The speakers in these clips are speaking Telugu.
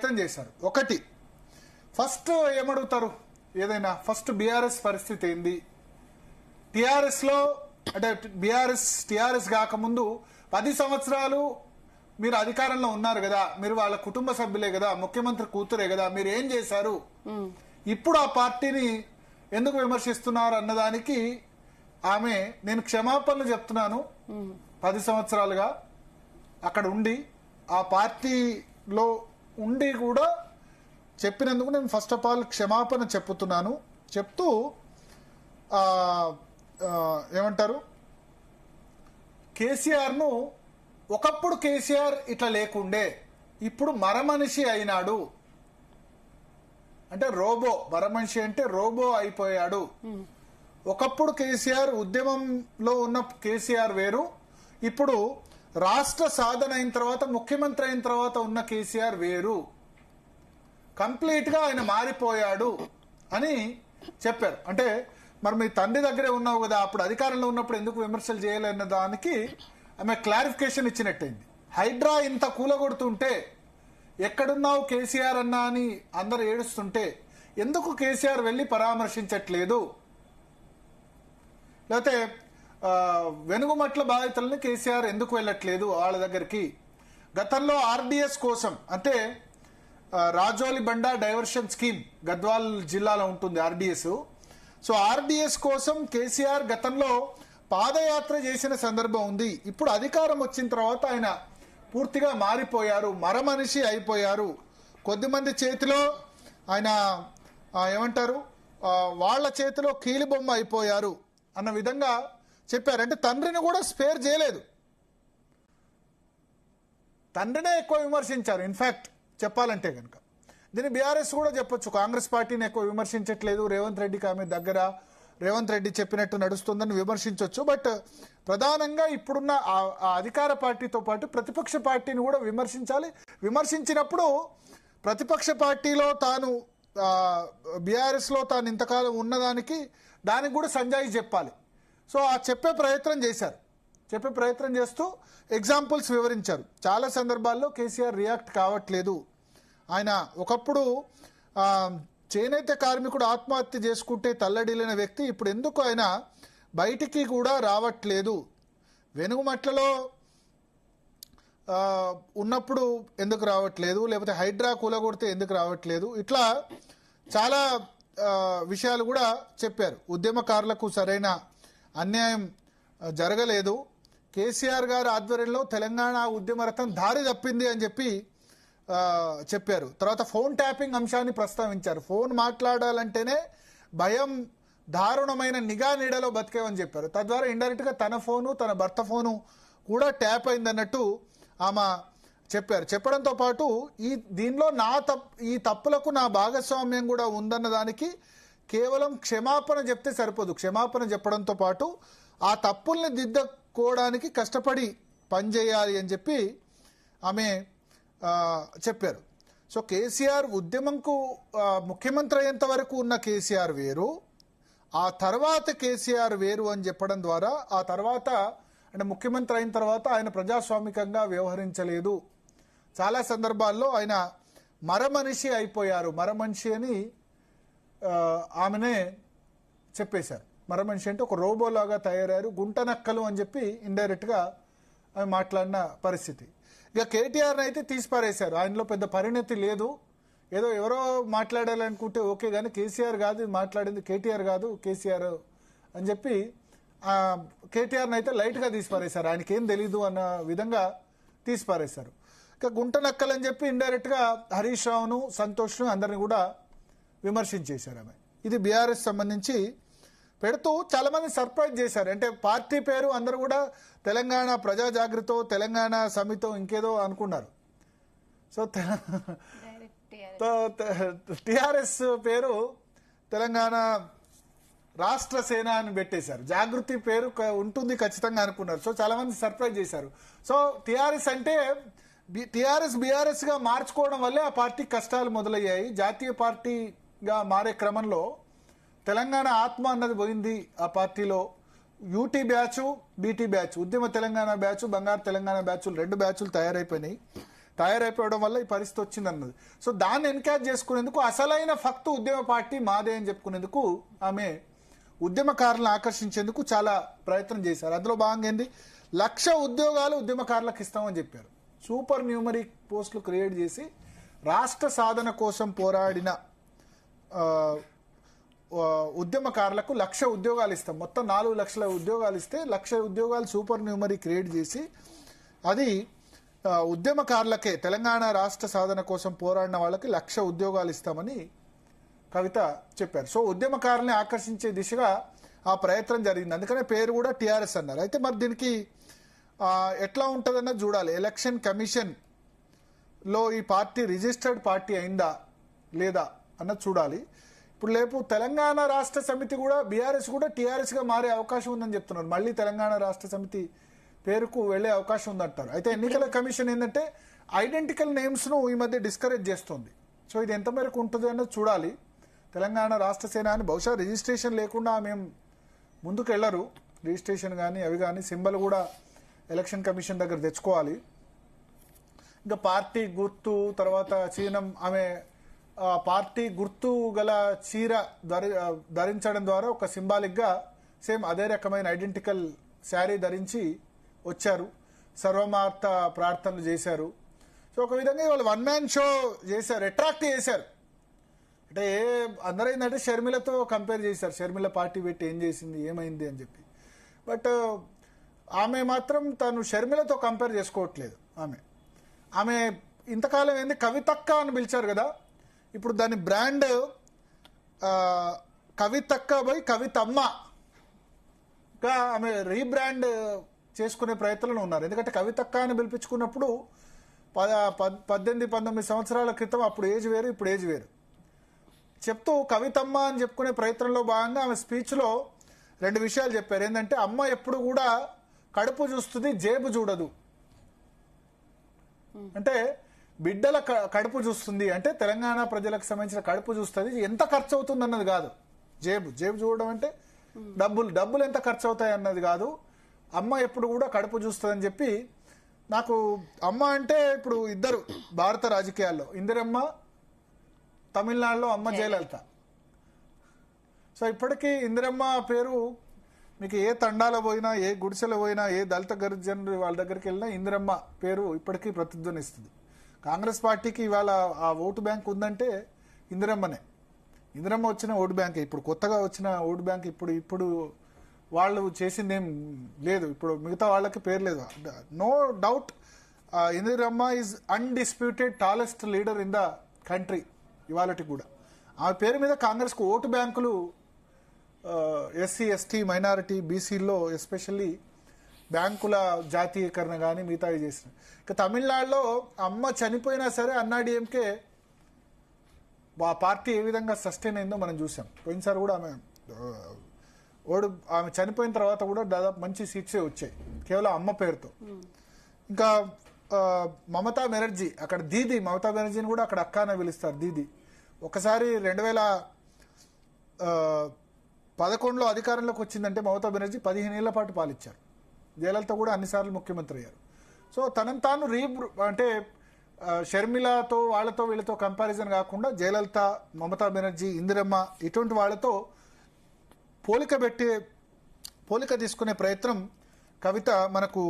ప్రయత్నం చేశారు. ఒకటి, ఫస్ట్ ఏమడుగుతారు, ఏదైనా ఫస్ట్ బీఆర్ఎస్ పరిస్థితి ఏంది, టీఆర్ఎస్ లో అంటే టీఆర్ఎస్ కాకముందు 10 సంవత్సరాలు మీరు అధికారంలో ఉన్నారు కదా, మీరు వాళ్ళ కుటుంబ సభ్యులే కదా, ముఖ్యమంత్రి కూతురే కదా, మీరు ఏం చేశారు, ఇప్పుడు ఆ పార్టీని ఎందుకు విమర్శిస్తున్నారు అన్నదానికి ఆమె నేను క్షమాపణలు చెప్తున్నాను, 10 సంవత్సరాలుగా అక్కడ ఉండి ఆ పార్టీలో ఉండి కూడా చెప్పినందుకు నేను ఫస్ట్ ఆఫ్ ఆల్ క్షమాపణ చెప్తున్నాను చెప్తూ ఏమంటారు, కేసీఆర్ను ఒకప్పుడు కేసీఆర్ ఇట్లా లేకుండే ఇప్పుడు మరమనిషి అయినాడు అంటే రోబో, మరమనిషి అంటే రోబో అయిపోయాడు. ఒకప్పుడు కేసీఆర్ ఉద్యమంలో ఉన్న కేసీఆర్ వేరు, ఇప్పుడు రాష్ట్ర సాధన అయిన తర్వాత ముఖ్యమంత్రి అయిన తర్వాత ఉన్న కేసీఆర్ వేరు, కంప్లీట్ గా ఆయన మారిపోయాడు అని చెప్పారు. అంటే మరి మీ తండ్రి దగ్గరే ఉన్నావు కదా, అప్పుడు అధికారంలో ఉన్నప్పుడు ఎందుకు విమర్శలు చేయాలన్న దానికి ఆమె క్లారిఫికేషన్ ఇచ్చినట్టయింది. హైడ్రా ఇంత కూలగొడుతుంటే ఎక్కడున్నావు కేసీఆర్ అన్నా అని అందరు ఏడుస్తుంటే ఎందుకు కేసీఆర్ వెళ్ళి పరామర్శించట్లేదు, లేకపోతే వెనుగుమట్ల బాధితులని కేసీఆర్ ఎందుకు వెళ్ళట్లేదు వాళ్ళ దగ్గరికి. గతంలో ఆర్డీఎస్ కోసం అంటే రాజోలి బండా డైవర్షన్ స్కీమ్ గద్వాల్ జిల్లాలో ఉంటుంది ఆర్డీఎస్. సో ఆర్డీఎస్ కోసం కేసీఆర్ గతంలో పాదయాత్ర చేసిన సందర్భం ఉంది. ఇప్పుడు అధికారం వచ్చిన తర్వాత ఆయన పూర్తిగా మారిపోయారు, మరమనిషి అయిపోయారు. కొద్దిమంది చేతిలో ఆయన ఏమంటారు, వాళ్ళ చేతిలో కీలుబొమ్మ అయిపోయారు అన్న విధంగా చెప్పారు. అంటే తండ్రిని కూడా స్పేర్ చేయలేదు, తండ్రినే ఎక్కువ విమర్శించారు. ఇన్ఫాక్ట్ చెప్పాలంటే కనుక దీన్ని బీఆర్ఎస్ కూడా చెప్పొచ్చు, కాంగ్రెస్ పార్టీని ఎక్కువ విమర్శించట్లేదు, రేవంత్ రెడ్డికి ఆమె దగ్గర, రేవంత్ రెడ్డి చెప్పినట్టు నడుస్తుందని విమర్శించవచ్చు. బట్ ప్రధానంగా ఇప్పుడున్న అధికార పార్టీతో పాటు ప్రతిపక్ష పార్టీని కూడా విమర్శించాలి. విమర్శించినప్పుడు ప్రతిపక్ష పార్టీలో తాను బీఆర్ఎస్లో తాను ఇంతకాలం ఉన్నదానికి దానికి కూడా సంజాయి చెప్పాలి. సో ఆ చెప్పే ప్రయత్నం చేశారు, చెప్పే ప్రయత్నం చేస్తూ ఎగ్జాంపుల్స్ వివరించారు. చాలా సందర్భాల్లో కేసీఆర్ రియాక్ట్ కావట్లేదు. ఆయన ఒకప్పుడు చేనేత కార్మికుడు ఆత్మహత్య చేసుకుంటే తల్లడిల్లిన వ్యక్తి ఇప్పుడు ఎందుకు ఆయన బయటికి కూడా రావట్లేదు, వెనుగుమట్లలో ఉన్నప్పుడు ఎందుకు రావట్లేదు, లేకపోతే హైడ్రా కూలగొడితే ఎందుకు రావట్లేదు, ఇట్లా చాలా విషయాలు కూడా చెప్పారు. ఉద్యమకారులకు సరైన అన్యాయం జరగలేదు, కేసీఆర్ గారి ఆధ్వర్యంలో తెలంగాణ ఉద్యమ రథం దారి తప్పింది అని చెప్పి చెప్పారు. తర్వాత ఫోన్ ట్యాపింగ్ అంశాన్ని ప్రస్తావించారు. ఫోన్ మాట్లాడాలంటేనే భయం, దారుణమైన నిఘా నీడలో బతికేవని చెప్పారు. తద్వారా ఇండైరెక్ట్ గా తన ఫోను, తన భర్త ఫోను కూడా ట్యాప్ అయిందన్నట్టు ఆమె చెప్పారు. చెప్పడంతో పాటు దీనిలో ఈ తప్పులకు నా భాగస్వామ్యం కూడా ఉందన్న దానికి కేవలం క్షమాపణ చెప్తే సరిపోదు, క్షమాపణ చెప్పడంతో పాటు ఆ తప్పుల్ని దిద్దుకోవడానికి కష్టపడి పనిచేయాలి అని చెప్పి ఆమె చెప్పారు. సో కేసీఆర్ ఉద్యమంకు ముఖ్యమంత్రి అయ్యేంత వరకు ఉన్న కేసీఆర్ వేరు, ఆ తర్వాత కేసీఆర్ వేరు అని చెప్పడం ద్వారా ఆ తర్వాత అంటే ముఖ్యమంత్రి అయిన తర్వాత ఆయన ప్రజాస్వామికంగా వ్యవహరించలేదు, చాలా సందర్భాల్లో ఆయన మరమనిషి అయిపోయారు, మరమనిషి అని ఆమెనే చెప్పేశారు. మరమనిషి అంటే ఒక రోబోలాగా తయారయ్యారు, గుంటనక్కలు అని చెప్పి ఇండైరెక్ట్గా ఆమె మాట్లాడిన పరిస్థితి. ఇక కేటీఆర్ని అయితే తీసిపారేశారు, ఆయనలో పెద్ద పరిణతి లేదు, ఏదో ఎవరో మాట్లాడాలనుకుంటే ఓకే కానీ కేసీఆర్ కాదు మాట్లాడింది, కేటీఆర్ కాదు కేసీఆర్ అని చెప్పి కేటీఆర్ని అయితే లైట్గా తీసిపారేశారు, ఆయనకేం తెలీదు అన్న విధంగా తీసిపారేశారు. ఇక గుంట నక్కలని చెప్పి ఇండైరెక్ట్గా హరీష్ రావును, సంతోష్ను అందరిని కూడా విమర్శించేశారు ఆమె. ఇది బీఆర్ఎస్ సంబంధించి పెడుతూ చాలా మంది సర్ప్రైజ్ చేశారు. అంటే పార్టీ పేరు అందరూ కూడా తెలంగాణ ప్రజా జాగృతో, తెలంగాణ సమితో ఇంకేదో అనుకున్నారు. సో టీఆర్ఎస్ పేరు తెలంగాణ రాష్ట్ర సేన అని పెట్టేశారు, జాగృతి పేరు ఉంటుంది ఖచ్చితంగా అనుకున్నారు. సో చాలా మంది సర్ప్రైజ్ చేశారు. సో టీఆర్ఎస్ అంటే బీఆర్ఎస్ గా మార్చుకోవడం వల్లే ఆ పార్టీ కష్టాలు మొదలయ్యాయి. జాతీయ పార్టీగా మారే క్రమంలో తెలంగాణ ఆత్మ అన్నది పోయింది ఆ పార్టీలో. యూటీ బ్యాచ్, బీటీ బ్యాచ్, ఉద్యమ తెలంగాణ బ్యాచ్, బంగారు తెలంగాణ బ్యాచ్లు, 2 బ్యాచ్లు తయారైపోయినాయి. తయారైపోవడం వల్ల ఈ పరిస్థితి వచ్చింది అన్నది. సో దాన్ని ఎన్కరేజ్ చేసుకునేందుకు అసలైన ఫక్తు ఉద్యమ పార్టీ మాదే అని చెప్పుకునేందుకు ఆమె ఉద్యమకారులను ఆకర్షించేందుకు చాలా ప్రయత్నం చేశారు. అందులో భాగంగా ఏంది 1,00,000 ఉద్యోగాలు ఉద్యమకారులకు ఇస్తామని చెప్పారు. సూపర్ న్యూమరిక్ పోస్టులు క్రియేట్ చేసి రాష్ట్ర సాధన కోసం పోరాడిన ఉద్యమకారులకు 1,00,000 ఉద్యోగాలు ఇస్తాం. మొత్తం 4 లక్షల ఉద్యోగాలు ఇస్తే 1,00,000 ఉద్యోగాలు సూపర్ న్యూమరీ క్రియేట్ చేసి అది ఉద్యమకారులకే, తెలంగాణ రాష్ట్ర సాధన కోసం పోరాడిన వాళ్ళకి 1,00,000 ఉద్యోగాలు ఇస్తామని కవిత చెప్పారు. సో ఉద్యమకారుల్ని ఆకర్షించే దిశగా ఆ ప్రయత్నం జరిగింది. అందుకనే పేరు కూడా టీఆర్ఎస్ అన్నారు. అయితే మరి దీనికి ఎట్లా ఉంటుందన్నది చూడాలి. ఎలక్షన్ కమిషన్ లో ఈ పార్టీ రిజిస్టర్డ్ పార్టీ అయిందా లేదా అన్నది చూడాలి. ఇప్పుడు లేపు తెలంగాణ రాష్ట్ర సమితి కూడా బీఆర్ఎస్ కూడా టీఆర్ఎస్ గా మారే అవకాశం ఉందని చెప్తున్నారు. మళ్ళీ తెలంగాణ రాష్ట్ర సమితి పేరుకు వెళ్లే అవకాశం ఉందంటారు. అయితే ఎన్నికల కమిషన్ ఏంటంటే ఐడెంటికల్ నేమ్స్ ను ఈ మధ్య డిస్కరేజ్ చేస్తుంది. సో ఇది ఎంత మేరకు ఉంటుంది అన్నది చూడాలి. తెలంగాణ రాష్ట్ర సేన అని బహుశా రిజిస్ట్రేషన్ లేకుండా మేము ముందుకు వెళ్లరు. రిజిస్ట్రేషన్ కానీ అవి కానీ సింబల్ కూడా ఎలక్షన్ కమిషన్ దగ్గర తెచ్చుకోవాలి. ఇంకా పార్టీ గుర్తు తర్వాత చిహ్నం, ఆమె పార్టీ గుర్తు గల చీర ధరించడం ద్వారా ఒక సింబాలిక్ గా సేమ్ అదే రకమైన ఐడెంటికల్ శారీ ధరించి వచ్చారు. సర్వమార్త ప్రార్థనలు చేశారు. సో ఒక విధంగా వాళ్ళు 1 మ్యాన్ షో చేశారు, అట్రాక్ట్ చేశారు. అంటే అందరూ ఏంటంటే షర్మిలతో కంపేర్ చేశారు. షర్మిల పార్టీ పెట్టి ఏం చేసింది, ఏమైంది అని చెప్పి. బట్ ఆమె మాత్రం తను షర్మిలతో కంపేర్ చేసుకోవట్లేదు. ఆమె ఇంతకాలం ఏంది కవితక్క అని పిలిచారు కదా, ఇప్పుడు దాని బ్రాండ్ కవితక్క బై కవితమ్మగా ఆమె రీబ్రాండ్ చేసుకునే ప్రయత్నంలో ఉన్నారు. ఎందుకంటే కవితక్క అని పిలిపించుకున్నప్పుడు 18-19 సంవత్సరాల క్రితం అప్పుడు ఏజ్ వేరు, ఇప్పుడు ఏజ్ వేరు చెప్తూ కవితమ్మ అని చెప్పుకునే ప్రయత్నంలో భాగంగా ఆమె స్పీచ్లో 2 విషయాలు చెప్పారు. ఏంటంటే అమ్మ ఎప్పుడు కూడా కడుపు చూస్తుంది, జేబు చూడదు. అంటే బిడ్డల కడుపు చూస్తుంది అంటే తెలంగాణ ప్రజలకు సంబంధించిన కడుపు చూస్తుంది, ఎంత ఖర్చు అవుతుంది అన్నది కాదు. జేబు చూడడం అంటే డబ్బులు ఎంత ఖర్చు అవుతాయి అన్నది కాదు. అమ్మ ఎప్పుడు కూడా కడుపు చూస్తుందని చెప్పి, నాకు అమ్మ అంటే ఇప్పుడు ఇద్దరు భారత రాజకీయాల్లో, ఇందిరమ్మ తమిళనాడులో, అమ్మ జయలలిత. సో ఇప్పటికీ ఇందిరమ్మ పేరు మీకు ఏ తండాలో పోయినా, ఏ గుడిసెలో పోయినా, ఏ దళిత గిరిజనులు వాళ్ళ దగ్గరికి వెళ్ళినా ఇందిరమ్మ పేరు ఇప్పటికీ ప్రతిధ్వనిస్తుంది. కాంగ్రెస్ పార్టీకి ఇవాళ ఆ ఓటు బ్యాంక్ ఉందంటే ఇందిరమ్మనే. ఇందిరమ్మ వచ్చిన ఓటు బ్యాంకే. ఇప్పుడు కొత్తగా వచ్చిన ఓటు బ్యాంక్ ఇప్పుడు వాళ్ళు చేసింది ఏం లేదు. ఇప్పుడు మిగతా వాళ్ళకి పేరు లేదు. No doubt Indiramma is undisputed tallest leader in the country ఇవాళకి కూడా. ఆమె పేరు మీద కాంగ్రెస్కు ఓటు బ్యాంకులు ఎస్సీ, ఎస్టీ, మైనారిటీ, బీసీల్లో ఎస్పెషల్లీ బ్యాంకుల జాతీయకరణ కానీ మిగతావి చేసిన. ఇక తమిళనాడులో అమ్మ చనిపోయినా సరే అన్నాడీఎంకే ఆ పార్టీ ఏ విధంగా సస్టైన్ అయిందో మనం చూసాం. పోయినసారి కూడా ఆమె చనిపోయిన తర్వాత కూడా దాదాపు మంచి సీట్సే వచ్చాయి కేవలం అమ్మ పేరుతో. ఇంకా మమతా బెనర్జీ, అక్కడ దీది, మమతా బెనర్జీని కూడా అక్కడ అక్కానే పిలుస్తారు, దీది. ఒకసారి 2011లో అధికారంలోకి వచ్చిందంటే మమతా బెనర్జీ 15 ఏళ్ల పాటు పాలించారు. జయలలిత కూడా అన్నిసార్లు ముఖ్యమంత్రి అయ్యారు. సో తనను తాను అంటే షర్మిలతో వాళ్ళతో వీళ్ళతో కంపారిజన్ కాకుండా జయలలిత, మమతా బెనర్జీ, ఇందిరమ్మ ఇటువంటి వాళ్ళతో పోలిక తీసుకునే ప్రయత్నం కవిత మనకు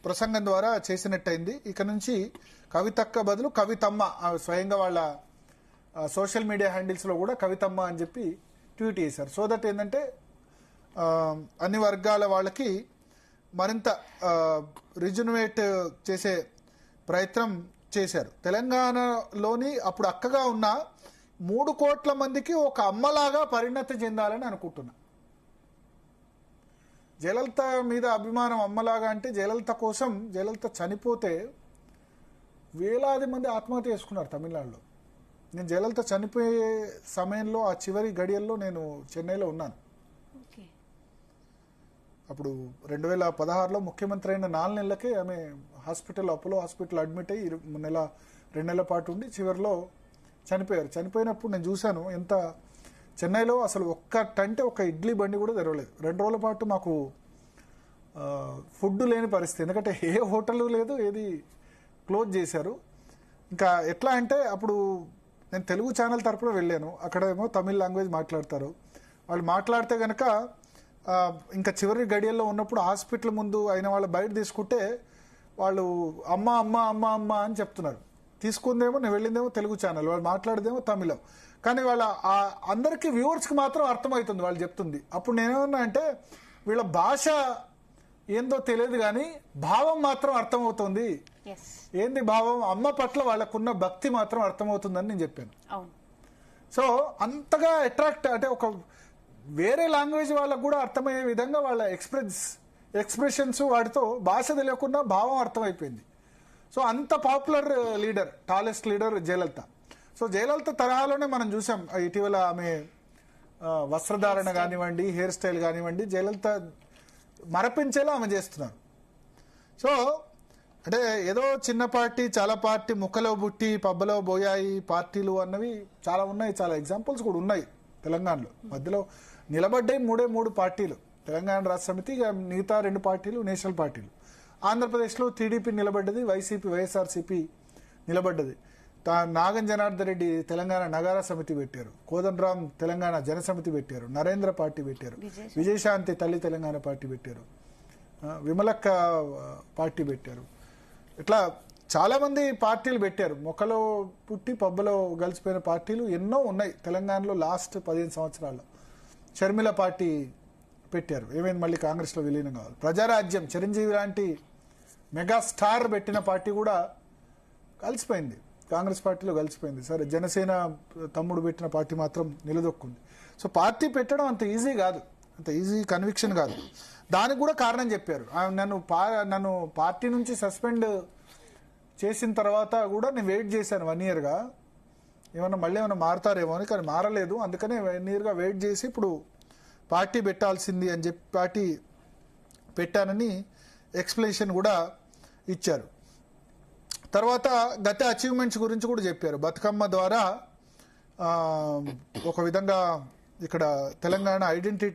ప్రసంగం ద్వారా చేసినట్టయింది. ఇక నుంచి కవితక్క బదులు కవితమ్మ, స్వయంగా వాళ్ళ సోషల్ మీడియా హ్యాండిల్స్లో కూడా కవితమ్మ అని చెప్పి ట్వీట్ చేశారు. సో దట్ ఏంటంటే అన్ని వర్గాల వాళ్ళకి మరింత రిజునేట్ చేసే ప్రయత్నం చేశారు. తెలంగాణలోని అప్పుడు అక్కగా ఉన్న 3 కోట్ల మందికి ఒక అమ్మలాగా పరిణతి చెందాలని అనుకుంటున్నా. జయలలిత మీద అభిమానం అమ్మలాగా అంటే జయలలిత కోసం, జయలలిత చనిపోతే వేలాది మంది ఆత్మహత్య చేసుకున్నారు తమిళనాడులో. నేను జయలలిత చనిపోయే సమయంలో ఆ చివరి గడియల్లో నేను చెన్నైలో ఉన్నాను. అప్పుడు 2016లో ముఖ్యమంత్రి అయిన 4 నెలలకే ఆమె అపోలో హాస్పిటల్ అడ్మిట్ అయ్యి 2 నెలల పాటు ఉండి చివరిలో చనిపోయారు. చనిపోయినప్పుడు నేను చూశాను ఎంత చెన్నైలో అసలు ఒక ఇడ్లీ బండి కూడా తెరవలేదు. 2 రోజుల పాటు మాకు ఫుడ్ లేని పరిస్థితి. ఎందుకంటే ఏ హోటల్ లేదు, ఏది క్లోజ్ చేశారు. ఇంకా ఎట్లా అంటే అప్పుడు నేను తెలుగు ఛానల్ తరపున వెళ్ళాను, అక్కడేమో తమిళ్ లాంగ్వేజ్ మాట్లాడతారు. వాళ్ళు మాట్లాడితే కనుక ఇంకా చివరి గడియల్లో ఉన్నప్పుడు హాస్పిటల్ ముందు అయిన వాళ్ళు బయట తీసుకుంటే వాళ్ళు అమ్మ అమ్మ అమ్మ అమ్మ అని చెప్తున్నారు. తీసుకుందేమో నేను వెళ్ళిందేమో తెలుగు ఛానల్, వాళ్ళు మాట్లాడేదేమో తమిళం. కానీ వాళ్ళ అందరికీ వ్యూవర్స్కి మాత్రం అర్థమవుతుంది వాళ్ళు చెప్తుంది. అప్పుడు నేనేమన్నా అంటే వీళ్ళ భాష ఏందో తెలియదు కానీ భావం మాత్రం అర్థమవుతుంది. ఏంది భావం? అమ్మ పట్ల వాళ్ళకున్న భక్తి మాత్రం అర్థమవుతుందని నేను చెప్పాను. సో అంతగా అట్రాక్ట్ అంటే ఒక వేరే లాంగ్వేజ్ వాళ్ళకు కూడా అర్థమయ్యే విధంగా వాళ్ళ ఎక్స్ప్రెషన్స్ వాటితో భాష తెలియకుండా భావం అర్థమైపోయింది. సో అంత popular leader, tallest leader Jayalalithaa. So Jayalalithaa తరహాలోనే మనం చూసాం ఇటీవల ఆమె వస్త్రధారణ కానివ్వండి, హెయిర్ స్టైల్ కానివ్వండి, జయలలిత మరపించేలా ఆమె చేస్తున్నారు. సో అంటే ఏదో చిన్న పార్టీ, చాలా పార్టీ, ముక్కలో బుట్టి పబ్బలో బోయాయి పార్టీలు అన్నవి చాలా ఉన్నాయి. చాలా ఎగ్జాంపుల్స్ కూడా ఉన్నాయి తెలంగాణలో. మధ్యలో నిలబడ్డాయి మూడు పార్టీలు, తెలంగాణ రాష్ట్ర సమితి, మిగతా 2 పార్టీలు నేషనల్ పార్టీలు. ఆంధ్రప్రదేశ్లో టీడీపీ నిలబడ్డది, వైఎస్ఆర్సీపీ నిలబడ్డది. నాగం జనార్దన్ రెడ్డి తెలంగాణ నగారా సమితి పెట్టారు, కోదండరాం తెలంగాణ జనసమితి పెట్టారు, నరేంద్ర పార్టీ పెట్టారు, విజయశాంతి తల్లి తెలంగాణ పార్టీ పెట్టారు, విమలక్క పార్టీ పెట్టారు. ఇట్లా చాలా మంది పార్టీలు పెట్టారు. మొక్కలో పుట్టి పబ్బలో కలిసిపోయిన పార్టీలు ఎన్నో ఉన్నాయి తెలంగాణలో లాస్ట్ 15 సంవత్సరాల్లో. షర్మిల పార్టీ పెట్టారు, ఏమైంది మళ్ళీ కాంగ్రెస్లో విలీనం కావాలి. ప్రజారాజ్యం చిరంజీవి లాంటి మెగాస్టార్ పెట్టిన పార్టీ కూడా కలిసిపోయింది, కాంగ్రెస్ పార్టీలో కలిసిపోయింది. సరే, జనసేన తమ్ముడు పెట్టిన పార్టీ మాత్రం నిలదొక్కుంది. సో పార్టీ పెట్టడం అంత ఈజీ కాదు, అంత ఈజీ కన్విక్షన్ కాదు. దానికి కూడా కారణం చెప్పారు. నన్ను పార్టీ నుంచి సస్పెండ్ చేసిన తర్వాత కూడా నేను వెయిట్ చేశాను 1 yearగా, మళ్ళీ ఏమైనా మారుతారేమో అని. కానీ మారలేదు. అందుకనే 1 yearగా వెయిట్ చేసి ఇప్పుడు పార్టీ పెట్టాల్సింది అని చెప్పి పార్టీ పెట్టానని ఎక్స్ప్లెనేషన్ కూడా ఇచ్చారు. తర్వాత గత అచీవ్మెంట్స్ గురించి కూడా చెప్పారు. బతుకమ్మ ద్వారా ఒక విధంగా ఇక్కడ తెలంగాణ ఐడెంటిటీ